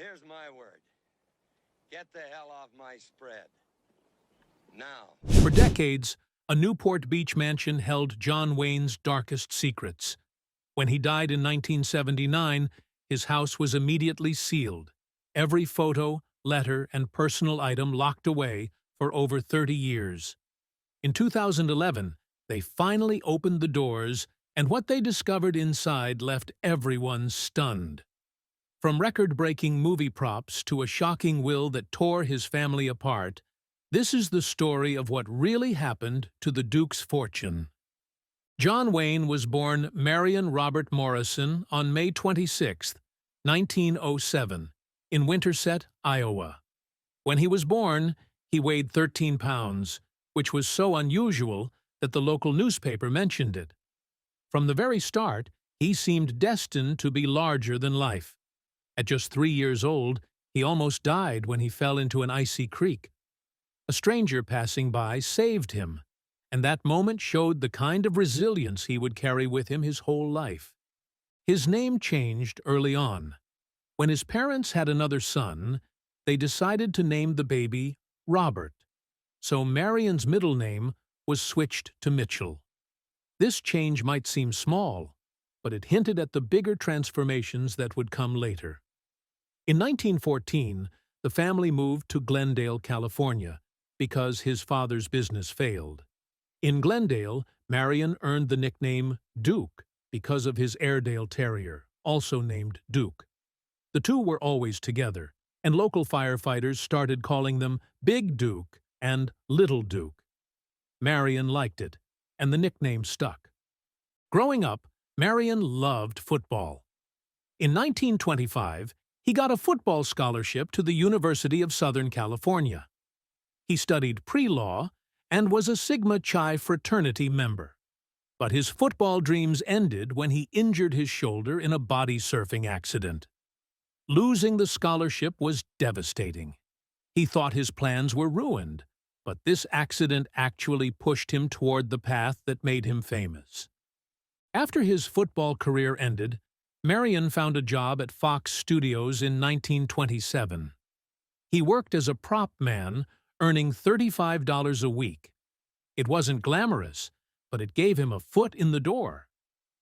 Here's my word. Get the hell off my spread. Now. For decades, a Newport Beach mansion held John Wayne's darkest secrets. When he died in 1979, his house was immediately sealed, every photo, letter, and personal item locked away for over 30 years. In 2011, they finally opened the doors, and what they discovered inside left everyone stunned. From record-breaking movie props to a shocking will that tore his family apart, this is the story of what really happened to the Duke's fortune. John Wayne was born Marion Robert Morrison on May 26, 1907, in Winterset, Iowa. When he was born, he weighed 13 pounds, which was so unusual that the local newspaper mentioned it. From the very start, he seemed destined to be larger than life. At just 3 years old, he almost died when he fell into an icy creek. A stranger passing by saved him, and that moment showed the kind of resilience he would carry with him his whole life. His name changed early on. When his parents had another son, they decided to name the baby Robert, so Marion's middle name was switched to Mitchell. This change might seem small, but it hinted at the bigger transformations that would come later. In 1914, the family moved to Glendale, California, because his father's business failed. In Glendale, Marion earned the nickname Duke because of his Airedale Terrier, also named Duke. The two were always together, and local firefighters started calling them Big Duke and Little Duke. Marion liked it, and the nickname stuck. Growing up, Marion loved football. In 1925, he got a football scholarship to the University of Southern California. He studied pre-law and was a Sigma Chi fraternity member. But his football dreams ended when he injured his shoulder in a body surfing accident. Losing the scholarship was devastating. He thought his plans were ruined, but this accident actually pushed him toward the path that made him famous. After his football career ended, Marion found a job at Fox Studios in 1927. He worked as a prop man, earning $35 a week. It wasn't glamorous, but it gave him a foot in the door.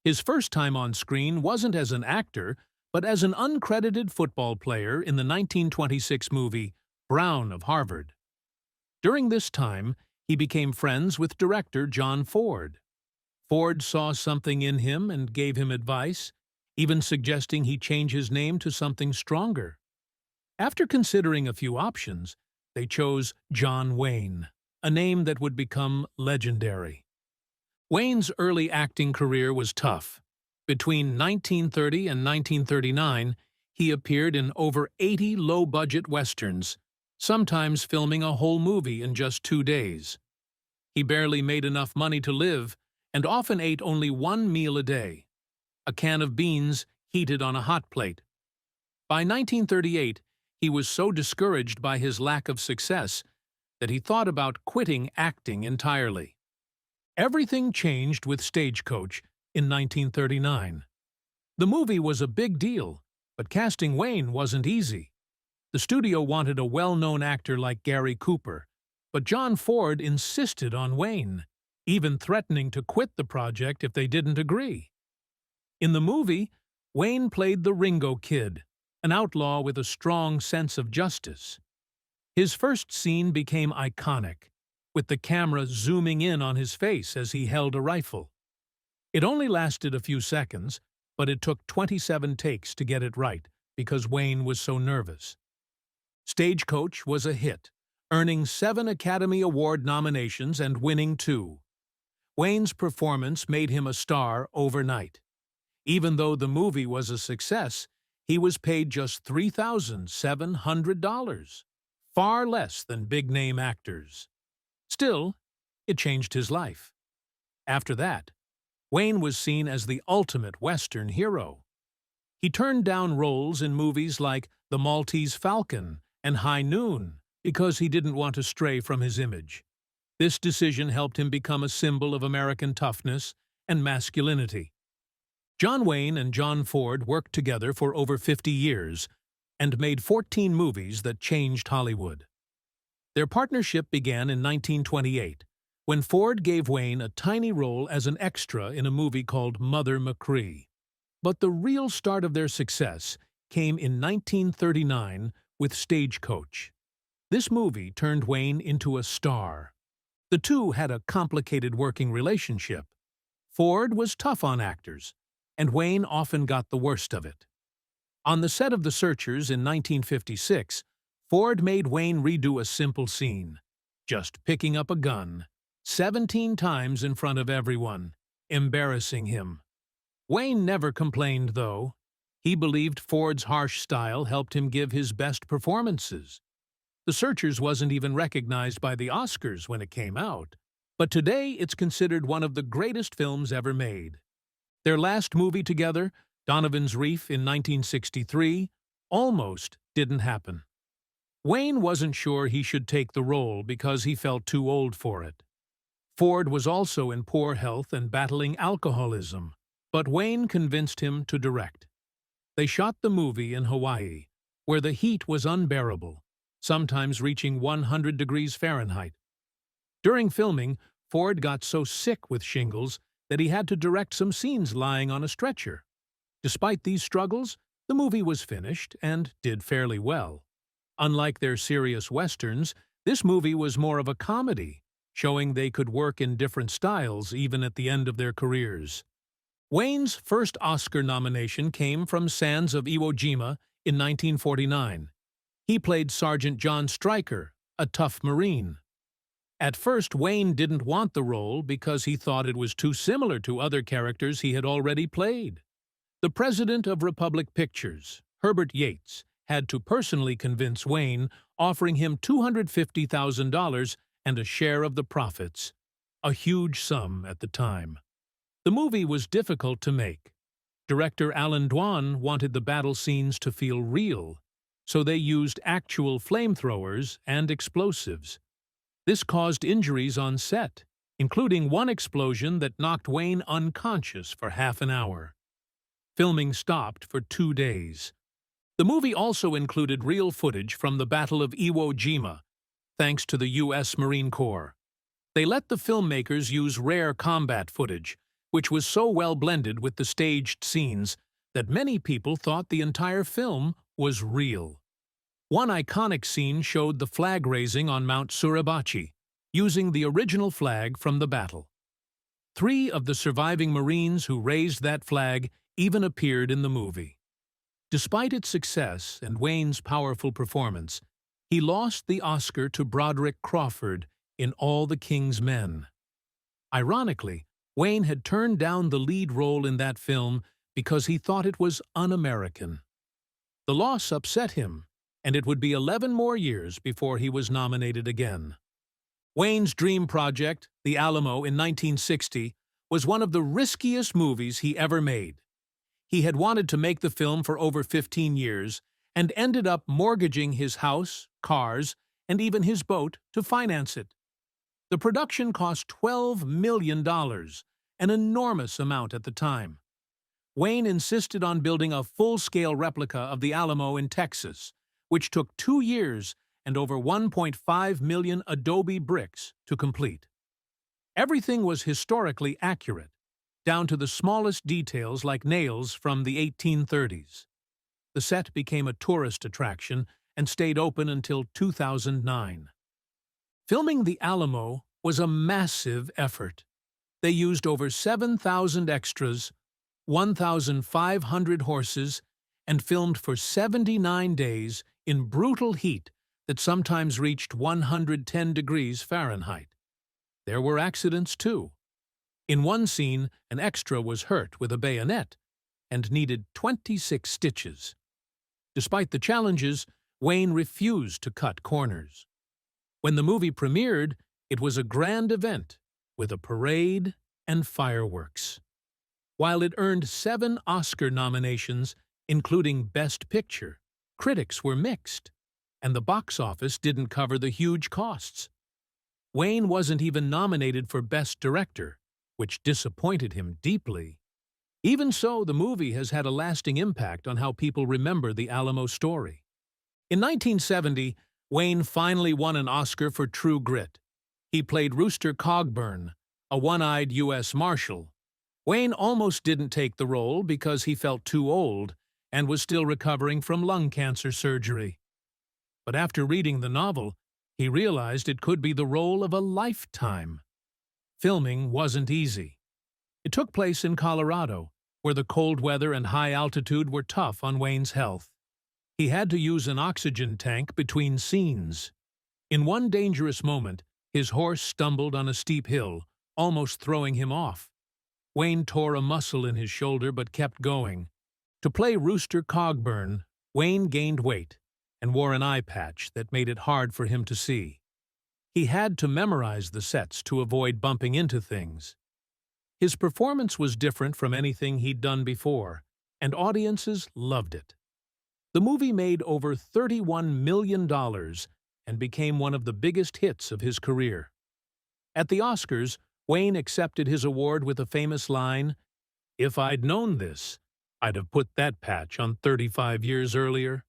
His first time on screen wasn't as an actor, but as an uncredited football player in the 1926 movie Brown of Harvard. During this time, he became friends with director John Ford. Ford saw something in him and gave him advice, even suggesting he change his name to something stronger. After considering a few options, they chose John Wayne, a name that would become legendary. Wayne's early acting career was tough. Between 1930 and 1939, he appeared in over 80 low-budget westerns, sometimes filming a whole movie in just 2 days. He barely made enough money to live and often ate only one meal a day, a can of beans heated on a hot plate. By 1938, he was so discouraged by his lack of success that he thought about quitting acting entirely. Everything changed with Stagecoach in 1939. The movie was a big deal, but casting Wayne wasn't easy. The studio wanted a well-known actor like Gary Cooper, but John Ford insisted on Wayne, even threatening to quit the project if they didn't agree. In the movie, Wayne played the Ringo Kid, an outlaw with a strong sense of justice. His first scene became iconic, with the camera zooming in on his face as he held a rifle. It only lasted a few seconds, but it took 27 takes to get it right because Wayne was so nervous. Stagecoach was a hit, earning 7 Academy Award nominations and winning 2. Wayne's performance made him a star overnight. Even though the movie was a success, he was paid just $3,700, far less than big-name actors. Still, it changed his life. After that, Wayne was seen as the ultimate Western hero. He turned down roles in movies like The Maltese Falcon and High Noon because he didn't want to stray from his image. This decision helped him become a symbol of American toughness and masculinity. John Wayne and John Ford worked together for over 50 years, and made 14 movies that changed Hollywood. Their partnership began in 1928, when Ford gave Wayne a tiny role as an extra in a movie called Mother Machree. But the real start of their success came in 1939 with Stagecoach. This movie turned Wayne into a star. The two had a complicated working relationship. Ford was tough on actors, and Wayne often got the worst of it. On the set of The Searchers in 1956, Ford made Wayne redo a simple scene, just picking up a gun, 17 times in front of everyone, embarrassing him. Wayne never complained, though. He believed Ford's harsh style helped him give his best performances. The Searchers wasn't even recognized by the Oscars when it came out, but today it's considered one of the greatest films ever made. Their last movie together, Donovan's Reef in 1963, almost didn't happen. Wayne wasn't sure he should take the role because he felt too old for it. Ford was also in poor health and battling alcoholism, but Wayne convinced him to direct. They shot the movie in Hawaii, where the heat was unbearable, sometimes reaching 100 degrees Fahrenheit. During filming, Ford got so sick with shingles that he had to direct some scenes lying on a stretcher. Despite these struggles, the movie was finished and did fairly well. Unlike their serious westerns, this movie was more of a comedy, showing they could work in different styles even at the end of their careers. Wayne's first Oscar nomination came from Sands of Iwo Jima in 1949. He played Sergeant John Stryker, a tough Marine. At first, Wayne didn't want the role because he thought it was too similar to other characters he had already played. The president of Republic Pictures, Herbert Yates, had to personally convince Wayne, offering him $250,000 and a share of the profits, a huge sum at the time. The movie was difficult to make. Director Alan Dwan wanted the battle scenes to feel real, so they used actual flamethrowers and explosives. This caused injuries on set, including one explosion that knocked Wayne unconscious for half an hour. Filming stopped for 2 days. The movie also included real footage from the Battle of Iwo Jima, thanks to the U.S. Marine Corps. They let the filmmakers use rare combat footage, which was so well blended with the staged scenes that many people thought the entire film was real. One iconic scene showed the flag raising on Mount Suribachi, using the original flag from the battle. 3 of the surviving Marines who raised that flag even appeared in the movie. Despite its success and Wayne's powerful performance, he lost the Oscar to Broderick Crawford in All the King's Men. Ironically, Wayne had turned down the lead role in that film because he thought it was un-American. The loss upset him, and it would be 11 more years before he was nominated again. Wayne's dream project, The Alamo in 1960, was one of the riskiest movies he ever made. He had wanted to make the film for over 15 years and ended up mortgaging his house, cars, and even his boat to finance it. The production cost $12 million, an enormous amount at the time. Wayne insisted on building a full-scale replica of the Alamo in Texas, which took 2 years and over 1.5 million adobe bricks to complete. Everything was historically accurate, down to the smallest details like nails from the 1830s. The set became a tourist attraction and stayed open until 2009. Filming the Alamo was a massive effort. They used over 7,000 extras, 1,500 horses, and filmed for 79 days in brutal heat that sometimes reached 110 degrees Fahrenheit. There were accidents, too. In one scene, an extra was hurt with a bayonet and needed 26 stitches. Despite the challenges, Wayne refused to cut corners. When the movie premiered, it was a grand event with a parade and fireworks. While it earned 7 Oscar nominations, including Best Picture, critics were mixed, and the box office didn't cover the huge costs. Wayne wasn't even nominated for Best Director, which disappointed him deeply. Even so, the movie has had a lasting impact on how people remember the Alamo story. In 1970, Wayne finally won an Oscar for True Grit. He played Rooster Cogburn, a one-eyed U.S. Marshal. Wayne almost didn't take the role because he felt too old and was still recovering from lung cancer surgery. But after reading the novel, he realized it could be the role of a lifetime. Filming wasn't easy. It took place in Colorado, where the cold weather and high altitude were tough on Wayne's health. He had to use an oxygen tank between scenes. In one dangerous moment, his horse stumbled on a steep hill, almost throwing him off. Wayne tore a muscle in his shoulder but kept going. To play Rooster Cogburn, Wayne gained weight and wore an eye patch that made it hard for him to see. He had to memorize the sets to avoid bumping into things. His performance was different from anything he'd done before, and audiences loved it. The movie made over $31 million and became one of the biggest hits of his career. At the Oscars, Wayne accepted his award with a famous line, "If I'd known this, I'd have put that patch on 35 years earlier."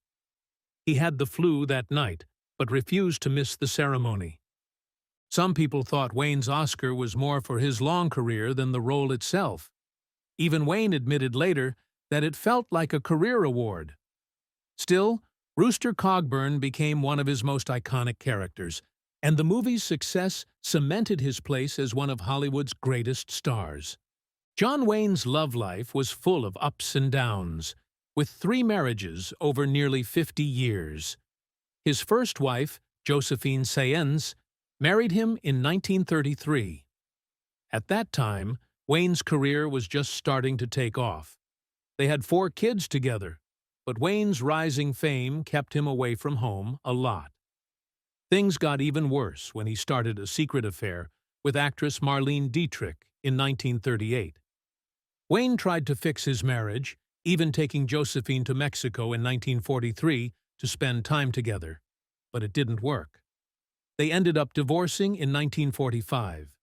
He had the flu that night, but refused to miss the ceremony. Some people thought Wayne's Oscar was more for his long career than the role itself. Even Wayne admitted later that it felt like a career award. Still, Rooster Cogburn became one of his most iconic characters, and the movie's success cemented his place as one of Hollywood's greatest stars. John Wayne's love life was full of ups and downs, with 3 marriages over nearly 50 years. His first wife, Josephine Saenz, married him in 1933. At that time, Wayne's career was just starting to take off. They had 4 kids together, but Wayne's rising fame kept him away from home a lot. Things got even worse when he started a secret affair with actress Marlene Dietrich in 1938. Wayne tried to fix his marriage, even taking Josephine to Mexico in 1943 to spend time together, but it didn't work. They ended up divorcing in 1945.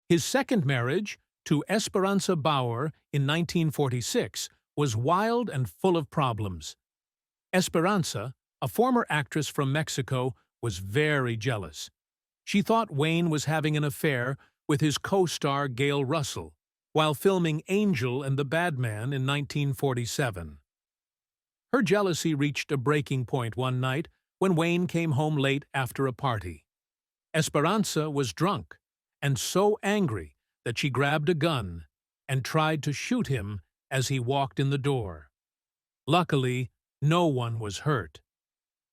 His second marriage, to Esperanza Bauer in 1946, was wild and full of problems. Esperanza, a former actress from Mexico, was very jealous. She thought Wayne was having an affair with his co-star Gail Russell while filming Angel and the Bad Man in 1947. Her jealousy reached a breaking point one night when Wayne came home late after a party. Esperanza was drunk and so angry that she grabbed a gun and tried to shoot him as he walked in the door. Luckily, no one was hurt,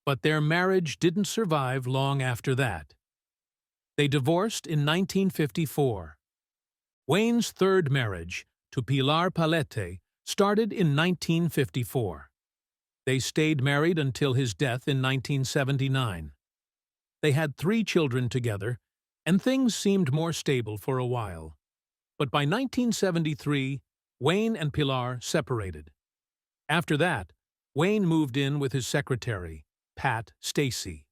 but their marriage didn't survive long after that. They divorced in 1954. Wayne's third marriage, to Pilar Palete, started in 1954. They stayed married until his death in 1979. They had 3 children together, and things seemed more stable for a while. But by 1973, Wayne and Pilar separated. After that, Wayne moved in with his secretary, Pat Stacy.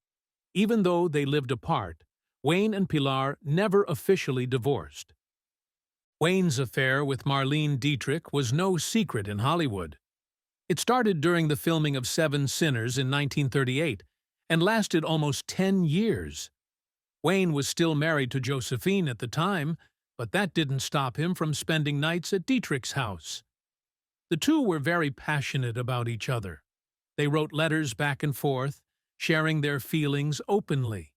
Even though they lived apart, Wayne and Pilar never officially divorced. Wayne's affair with Marlene Dietrich was no secret in Hollywood. It started during the filming of 7 Sinners in 1938 and lasted almost 10 years. Wayne was still married to Josephine at the time, but that didn't stop him from spending nights at Dietrich's house. The two were very passionate about each other. They wrote letters back and forth, sharing their feelings openly.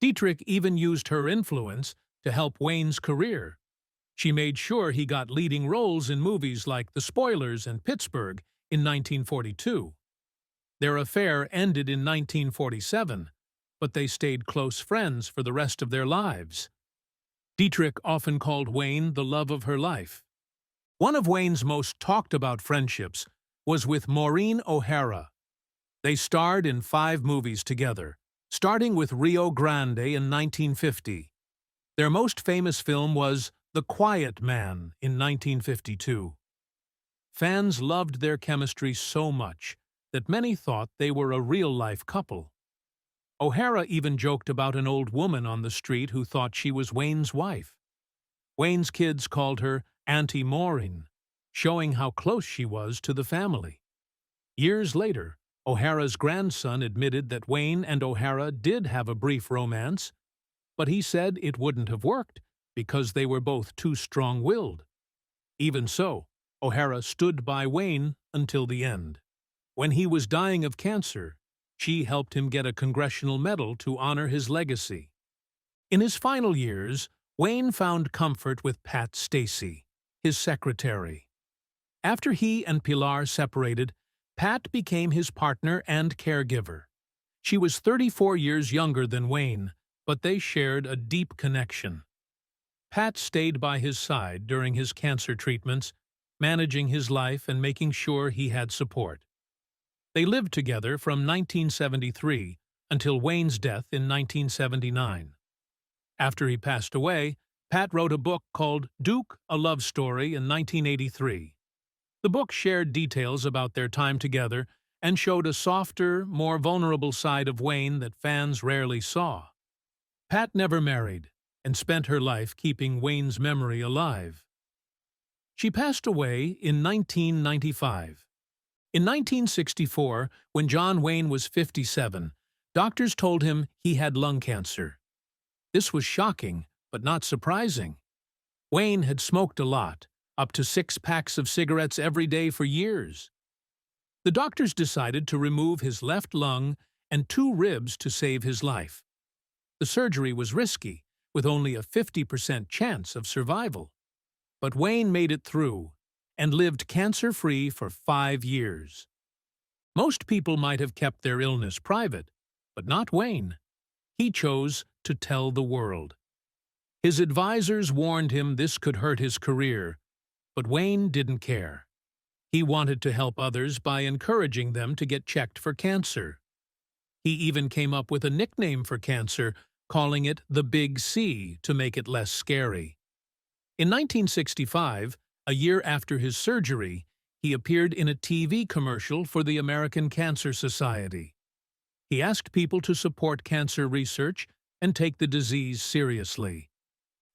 Dietrich even used her influence to help Wayne's career. She made sure he got leading roles in movies like The Spoilers and Pittsburgh in 1942. Their affair ended in 1947, but they stayed close friends for the rest of their lives. Dietrich often called Wayne the love of her life. One of Wayne's most talked-about friendships was with Maureen O'Hara. They starred in 5 movies together, starting with Rio Grande in 1950. Their most famous film was The Quiet Man in 1952. Fans loved their chemistry so much that many thought they were a real-life couple. O'Hara even joked about an old woman on the street who thought she was Wayne's wife. Wayne's kids called her Auntie Maureen, showing how close she was to the family. Years later, O'Hara's grandson admitted that Wayne and O'Hara did have a brief romance, but he said it wouldn't have worked because they were both too strong-willed. Even so, O'Hara stood by Wayne until the end. When he was dying of cancer, she helped him get a congressional medal to honor his legacy. In his final years, Wayne found comfort with Pat Stacey, his secretary. After he and Pilar separated, Pat became his partner and caregiver. She was 34 years younger than Wayne, but they shared a deep connection. Pat stayed by his side during his cancer treatments, managing his life and making sure he had support. They lived together from 1973 until Wayne's death in 1979. After he passed away, Pat wrote a book called Duke, A Love Story in 1983. The book shared details about their time together and showed a softer, more vulnerable side of Wayne that fans rarely saw. Pat never married and spent her life keeping Wayne's memory alive. She passed away in 1995. In 1964, when John Wayne was 57, doctors told him he had lung cancer. This was shocking, but not surprising. Wayne had smoked a lot, up to 6 packs of cigarettes every day for years. The doctors decided to remove his left lung and 2 ribs to save his life. The surgery was risky, with only a 50% chance of survival. But Wayne made it through and lived cancer-free for 5 years. Most people might have kept their illness private, but not Wayne. He chose to tell the world. His advisors warned him this could hurt his career, but Wayne didn't care. He wanted to help others by encouraging them to get checked for cancer. He even came up with a nickname for cancer, calling it the Big C to make it less scary. In 1965, a year after his surgery, he appeared in a TV commercial for the American Cancer Society. He asked people to support cancer research and take the disease seriously.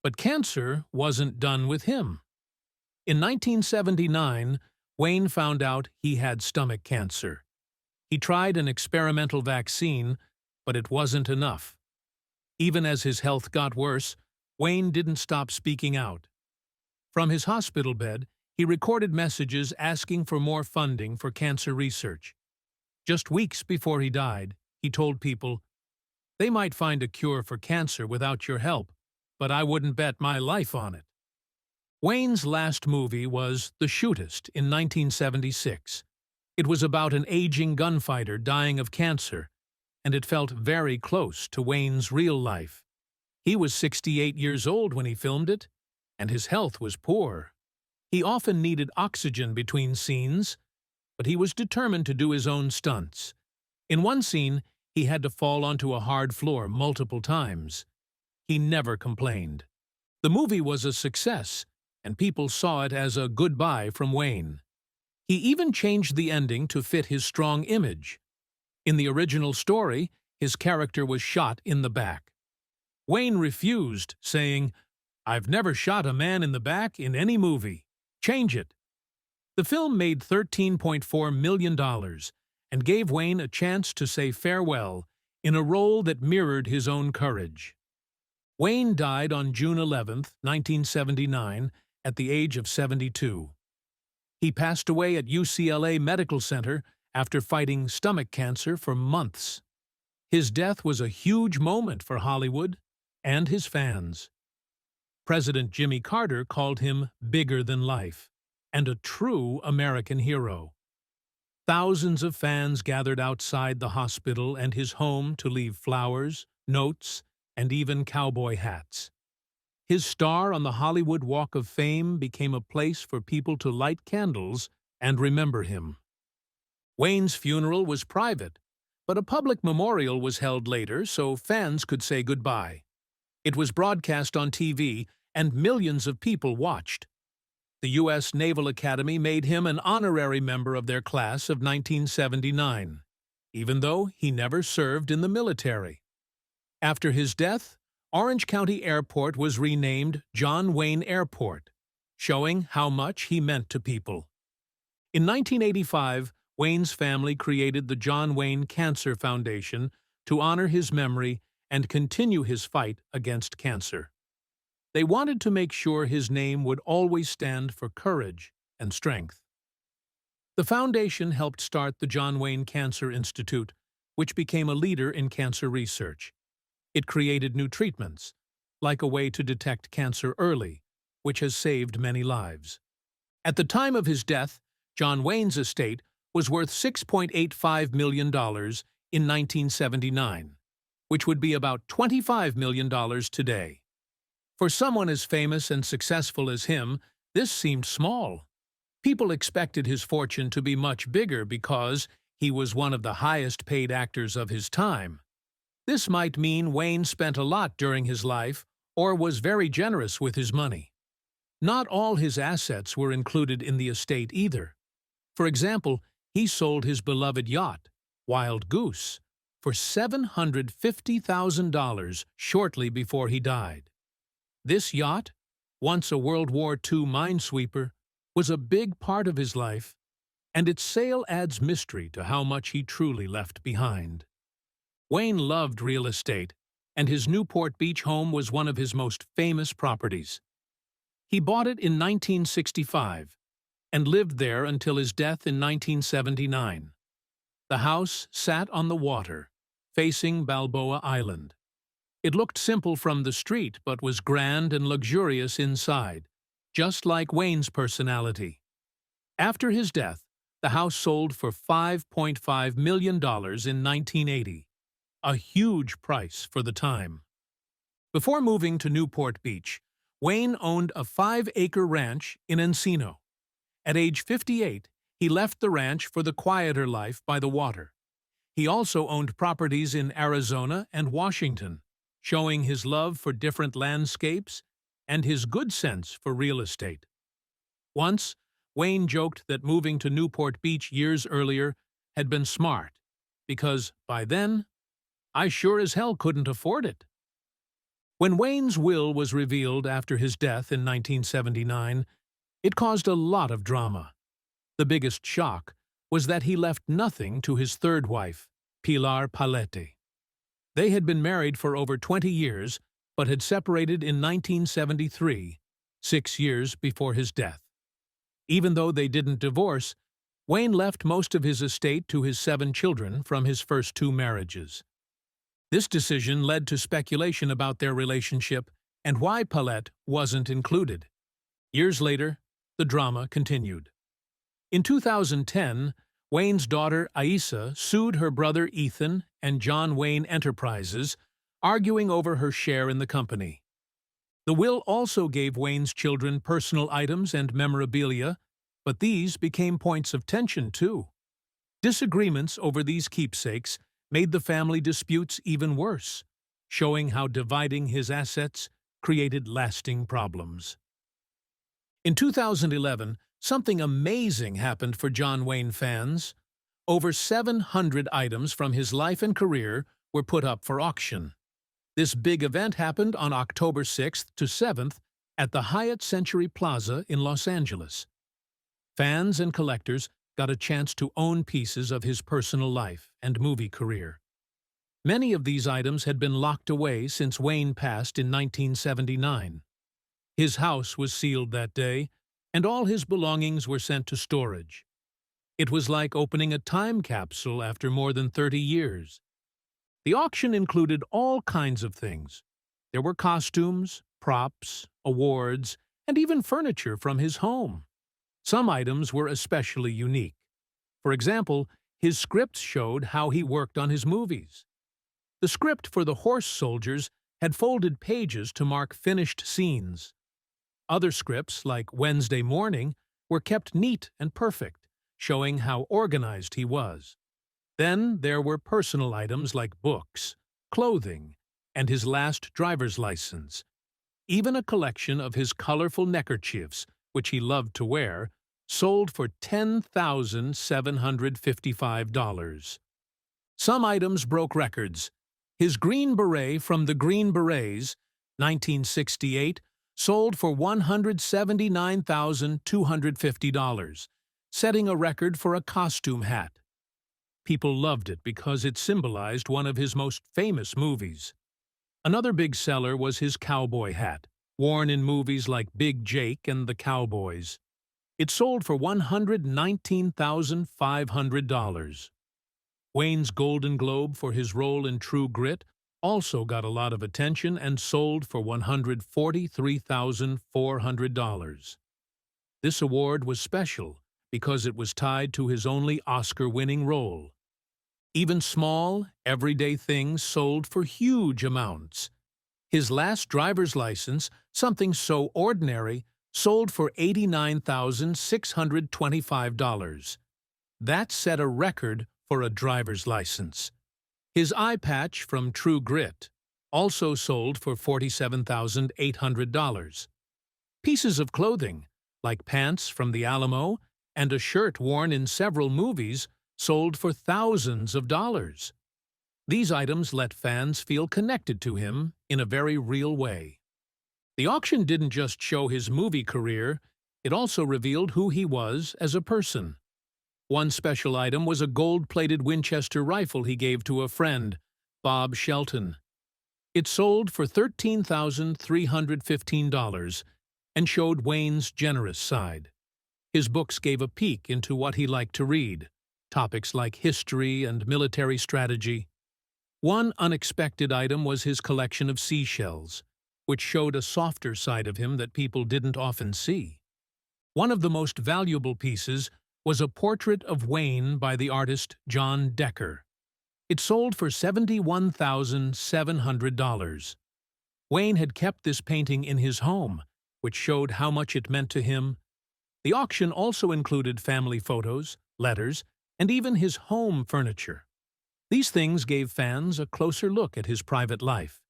But cancer wasn't done with him. In 1979, Wayne found out he had stomach cancer. He tried an experimental vaccine, but it wasn't enough. Even as his health got worse, Wayne didn't stop speaking out. From his hospital bed, he recorded messages asking for more funding for cancer research. Just weeks before he died, he told people, "They might find a cure for cancer without your help, but I wouldn't bet my life on it." Wayne's last movie was The Shootist in 1976. It was about an aging gunfighter dying of cancer, and it felt very close to Wayne's real life. He was 68 years old when he filmed it, and his health was poor. He often needed oxygen between scenes, but he was determined to do his own stunts. In one scene, he had to fall onto a hard floor multiple times. He never complained. The movie was a success, and people saw it as a goodbye from Wayne. He even changed the ending to fit his strong image. In the original story, his character was shot in the back. Wayne refused, saying, "I've never shot a man in the back in any movie. Change it." The film made $13.4 million and gave Wayne a chance to say farewell in a role that mirrored his own courage. Wayne died on June 11, 1979, at the age of 72. He passed away at UCLA Medical Center after fighting stomach cancer for months. His death was a huge moment for Hollywood and his fans. President Jimmy Carter called him bigger than life and a true American hero. Thousands of fans gathered outside the hospital and his home to leave flowers, notes, and even cowboy hats. His star on the Hollywood Walk of Fame became a place for people to light candles and remember him. Wayne's funeral was private, but a public memorial was held later so fans could say goodbye. It was broadcast on TV, and millions of people watched. The U.S. Naval Academy made him an honorary member of their class of 1979, even though he never served in the military. After his death, Orange County Airport was renamed John Wayne Airport, showing how much he meant to people. In 1985, Wayne's family created the John Wayne Cancer Foundation to honor his memory and continue his fight against cancer. They wanted to make sure his name would always stand for courage and strength. The foundation helped start the John Wayne Cancer Institute, which became a leader in cancer research. It created new treatments, like a way to detect cancer early, which has saved many lives. At the time of his death, John Wayne's estate was worth $6.85 million in 1979, which would be about $25 million today. For someone as famous and successful as him, this seemed small. People expected his fortune to be much bigger because he was one of the highest-paid actors of his time. This might mean Wayne spent a lot during his life or was very generous with his money. Not all his assets were included in the estate either. For example, he sold his beloved yacht, Wild Goose, for $750,000 shortly before he died. This yacht, once a World War II minesweeper, was a big part of his life, and its sale adds mystery to how much he truly left behind. Wayne loved real estate, and his Newport Beach home was one of his most famous properties. He bought it in 1965 and lived there until his death in 1979. The house sat on the water, facing Balboa Island. It looked simple from the street but was grand and luxurious inside, just like Wayne's personality. After his death, the house sold for $5.5 million in 1980, a huge price for the time. Before moving to Newport Beach, Wayne owned a 5-acre ranch in Encino. At age 58, he left the ranch for the quieter life by the water. He also owned properties in Arizona and Washington, showing his love for different landscapes and his good sense for real estate. Once, Wayne joked that moving to Newport Beach years earlier had been smart, because by then, I sure as hell couldn't afford it. When Wayne's will was revealed after his death in 1979, it caused a lot of drama. The biggest shock was that he left nothing to his third wife, Pilar Palete. They had been married for over 20 years, but had separated in 1973, 6 years before his death. Even though they didn't divorce, Wayne left most of his estate to his 7 children from his first 2 marriages. This decision led to speculation about their relationship and why Palette wasn't included. Years later, the drama continued. In 2010, Wayne's daughter Aissa sued her brother Ethan and John Wayne Enterprises, arguing over her share in the company. The will also gave Wayne's children personal items and memorabilia, but these became points of tension too. Disagreements over these keepsakes made the family disputes even worse, showing how dividing his assets created lasting problems. In 2011, something amazing happened for John Wayne fans. Over 700 items from his life and career were put up for auction. This big event happened on October 6th to 7th at the Hyatt Century Plaza in Los Angeles. Fans and collectors got a chance to own pieces of his personal life and movie career. Many of these items had been locked away since Wayne passed in 1979. His house was sealed that day, and all his belongings were sent to storage. It was like opening a time capsule after more than 30 years. The auction included all kinds of things. There were costumes, props, awards, and even furniture from his home. Some items were especially unique. For example, his scripts showed how he worked on his movies. The script for The Horse Soldiers had folded pages to mark finished scenes. Other scripts, like Wednesday Morning, were kept neat and perfect, showing how organized he was. Then there were personal items like books, clothing, and his last driver's license. Even a collection of his colorful neckerchiefs, which he loved to wear, sold for $10,755. Some items broke records. His green beret from the Green Berets, 1968, sold for $179,250, setting a record for a costume hat. People loved it because it symbolized one of his most famous movies. Another big seller was his cowboy hat, worn in movies like Big Jake and the Cowboys. It sold for $119,500. Wayne's Golden Globe for his role in True Grit also got a lot of attention and sold for $143,400. This award was special because it was tied to his only Oscar-winning role. Even small, everyday things sold for huge amounts. His last driver's license, something so ordinary, sold for $89,625. That set a record for a driver's license. His eye patch from True Grit also sold for $47,800. Pieces of clothing, like pants from the Alamo and a shirt worn in several movies, sold for thousands of dollars. These items let fans feel connected to him in a very real way. The auction didn't just show his movie career, it also revealed who he was as a person. One special item was a gold-plated Winchester rifle he gave to a friend, Bob Shelton. It sold for $13,315 and showed Wayne's generous side. His books gave a peek into what he liked to read, topics like history and military strategy. One unexpected item was his collection of seashells, which showed a softer side of him that people didn't often see. One of the most valuable pieces was a portrait of Wayne by the artist John Decker. It sold for $71,700. Wayne had kept this painting in his home, which showed how much it meant to him. The auction also included family photos, letters, and even his home furniture. These things gave fans a closer look at his private life.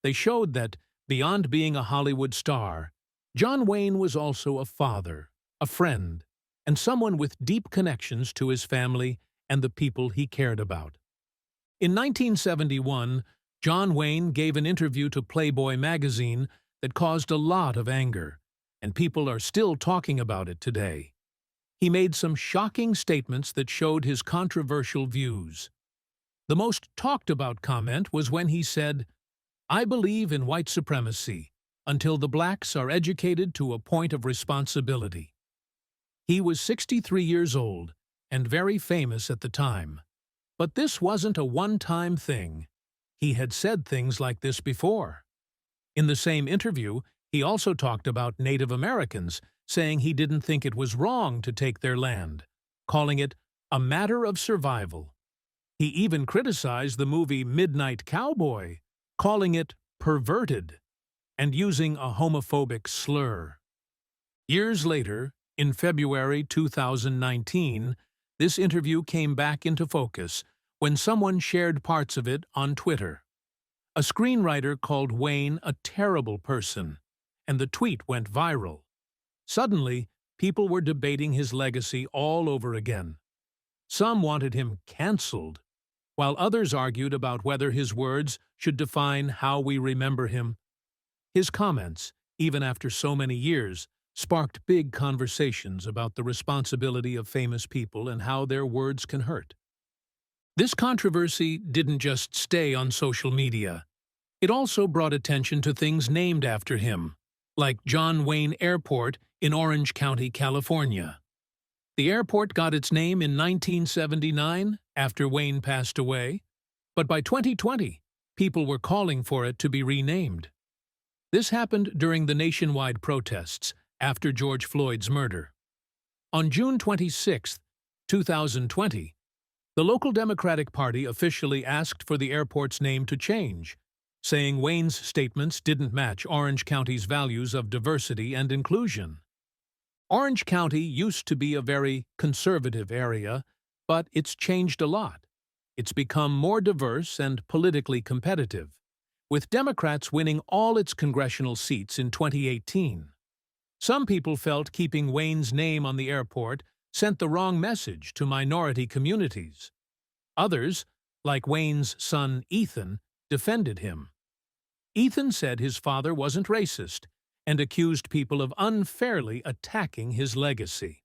They showed that, beyond being a Hollywood star, John Wayne was also a father, a friend, and someone with deep connections to his family and the people he cared about. In 1971, John Wayne gave an interview to Playboy magazine that caused a lot of anger, and people are still talking about it today. He made some shocking statements that showed his controversial views. The most talked-about comment was when he said, "I believe in white supremacy until the blacks are educated to a point of responsibility." He was 63 years old and very famous at the time. But this wasn't a one-time thing. He had said things like this before. In the same interview, he also talked about Native Americans, saying he didn't think it was wrong to take their land, calling it a matter of survival. He even criticized the movie Midnight Cowboy, calling it perverted, and using a homophobic slur. Years later, in February 2019, this interview came back into focus when someone shared parts of it on Twitter. A screenwriter called Wayne a terrible person, and the tweet went viral. Suddenly, people were debating his legacy all over again. Some wanted him canceled, while others argued about whether his words should define how we remember him. His comments, even after so many years, sparked big conversations about the responsibility of famous people and how their words can hurt. This controversy didn't just stay on social media. It also brought attention to things named after him, like John Wayne Airport in Orange County, California. The airport got its name in 1979 after Wayne passed away, but by 2020, people were calling for it to be renamed. This happened during the nationwide protests after George Floyd's murder. On June 26, 2020, the local Democratic Party officially asked for the airport's name to change, saying Wayne's statements didn't match Orange County's values of diversity and inclusion. Orange County used to be a very conservative area, but it's changed a lot. It's become more diverse and politically competitive, with Democrats winning all its congressional seats in 2018. Some people felt keeping Wayne's name on the airport sent the wrong message to minority communities. Others, like Wayne's son Ethan, defended him. Ethan said his father wasn't racist and accused people of unfairly attacking his legacy.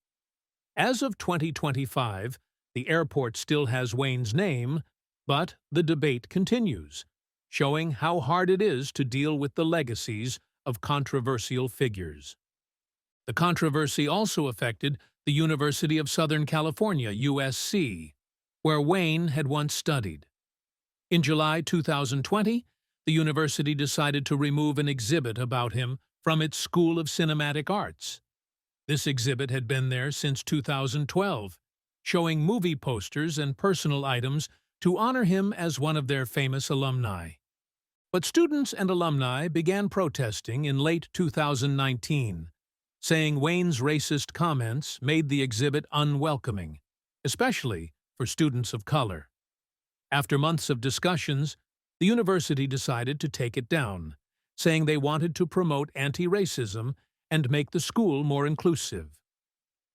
As of 2025, the airport still has Wayne's name, but the debate continues, showing how hard it is to deal with the legacies of controversial figures. The controversy also affected the University of Southern California, USC, where Wayne had once studied. In July 2020, the university decided to remove an exhibit about him from its School of Cinematic Arts. This exhibit had been there since 2012, showing movie posters and personal items to honor him as one of their famous alumni. But students and alumni began protesting in late 2019, saying Wayne's racist comments made the exhibit unwelcoming, especially for students of color. After months of discussions, the university decided to take it down, saying they wanted to promote anti-racism and make the school more inclusive.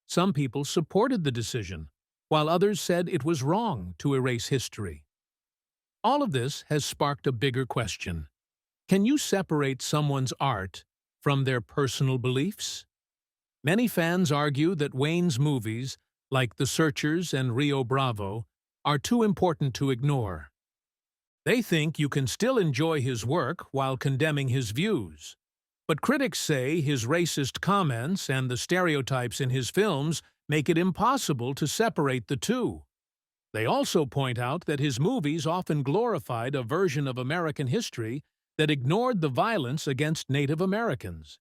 Some people supported the decision, while others said it was wrong to erase history. All of this has sparked a bigger question. Can you separate someone's art from their personal beliefs? Many fans argue that Wayne's movies, like The Searchers and Rio Bravo, are too important to ignore. They think you can still enjoy his work while condemning his views. But critics say his racist comments and the stereotypes in his films make it impossible to separate the two. They also point out that his movies often glorified a version of American history that ignored the violence against Native Americans.